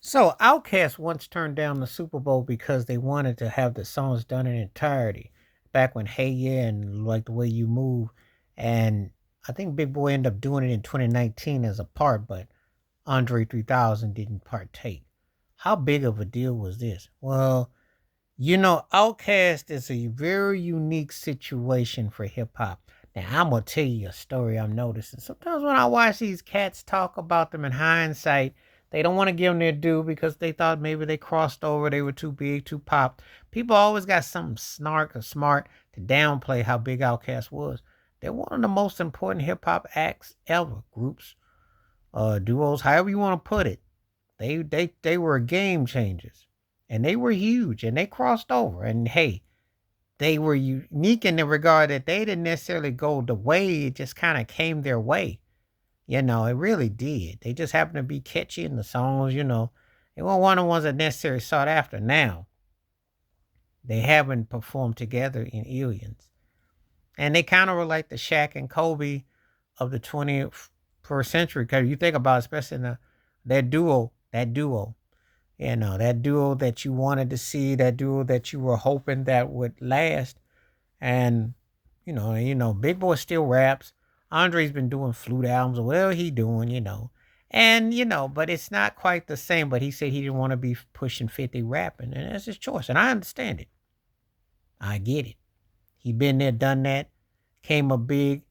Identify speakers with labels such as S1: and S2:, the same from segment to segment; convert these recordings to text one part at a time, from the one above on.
S1: So Outkast once turned down the Super Bowl because they wanted to have the songs done in entirety. Back when Hey Yeah and Like the Way You Move, and I think Big Boy ended up doing it in 2019 as a part, but Andre 3000 didn't partake. How big of a deal was this? Well, Outkast is a very unique situation for hip hop. Now, I'm gonna tell you a story I'm noticing. Sometimes when I watch these cats talk about them in hindsight, they don't want to give them their due because they thought maybe they crossed over, they were too big, too pop. People always got something snark or smart to downplay how big Outkast was. They're one of the most important hip hop acts ever, groups, duos, however you want to put it. They were game changers, and they were huge, and they crossed over. And hey, they were unique in the regard that they didn't necessarily go the way; it just kind of came their way. It really did. They just happened to be catchy in the songs. They weren't one of the ones that necessarily sought after. Now they haven't performed together in aliens, and they kind of were like the Shaq and Kobe of the 21st century. Because you think about, it, especially in that duo. That duo that you wanted to see, that duo that you were hoping that would last. And, Big Boy still raps. Andre's been doing flute albums or whatever he doing. And, but it's not quite the same. But he said he didn't want to be pushing 50 rapping. And that's his choice. And I understand it. I get it. He been there, done that, came up big.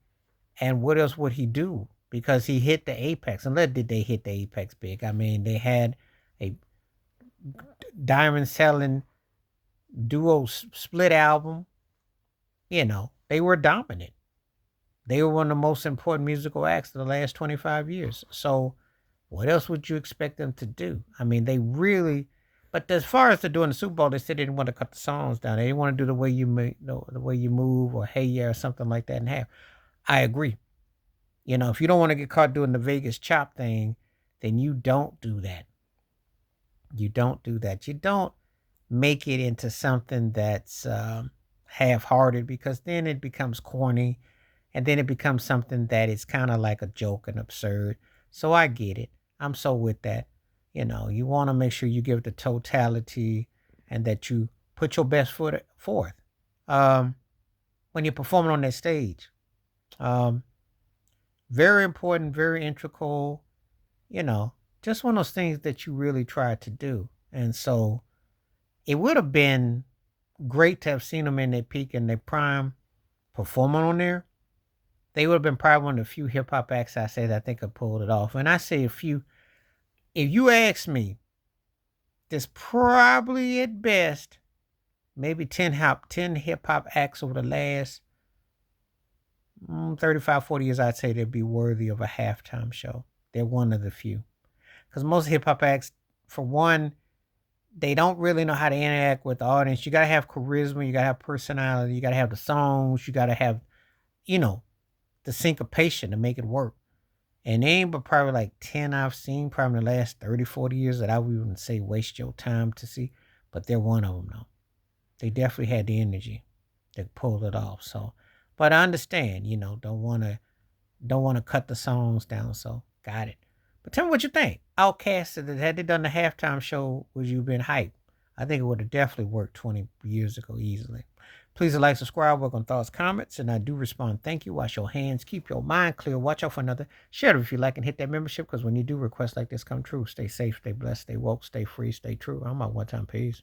S1: And what else would he do? Because he hit the apex. And did they hit the apex big? I mean, they had a diamond selling duo split album. They were dominant. They were one of the most important musical acts of the last 25 years. So what else would you expect them to do? I mean, they really, but as far as they're doing the Super Bowl, they said they didn't want to cut the songs down. They didn't want to do the way you move or Hey Yeah or something like that in half. I agree. If you don't want to get caught doing the Vegas chop thing, then you don't do that. You don't do that. You don't make it into something that's half-hearted, because then it becomes corny, and then it becomes something that is kind of like a joke and absurd. So I get it. I'm so with that. You want to make sure you give the totality and that you put your best foot forth um, when you're performing on that stage. Um, Very important, very integral, you know, just one of those things that you really try to do. And so it would have been great to have seen them in their peak and their prime performing on there. They would have been probably one of the few hip hop acts I say that I think have pulled it off. And I say a few, if you ask me, there's probably at best maybe 10 hip hop acts over the last 35, 40 years. I'd say they'd be worthy of a halftime show. They're one of the few. Because most hip hop acts, for one, they don't really know how to interact with the audience. You got to have charisma, you got to have personality, you got to have the songs, you got to have, you know, the syncopation to make it work. And they ain't but probably like 10 I've seen probably in the last 30, 40 years that I would even say waste your time to see. But they're one of them, though. They definitely had the energy that pulled it off. So, but I understand, don't want to cut the songs down. So, got it. But tell me what you think. Outcast, had they done the halftime show, would you been hyped? I think it would have definitely worked 20 years ago easily. Please like, subscribe, work on thoughts, comments, and I do respond. Thank you. Wash your hands. Keep your mind clear. Watch out for another. Share it if you like and hit that membership, because when you do requests like this come true, stay safe, stay blessed, stay woke, stay free, stay true. I'm out one time. Peace.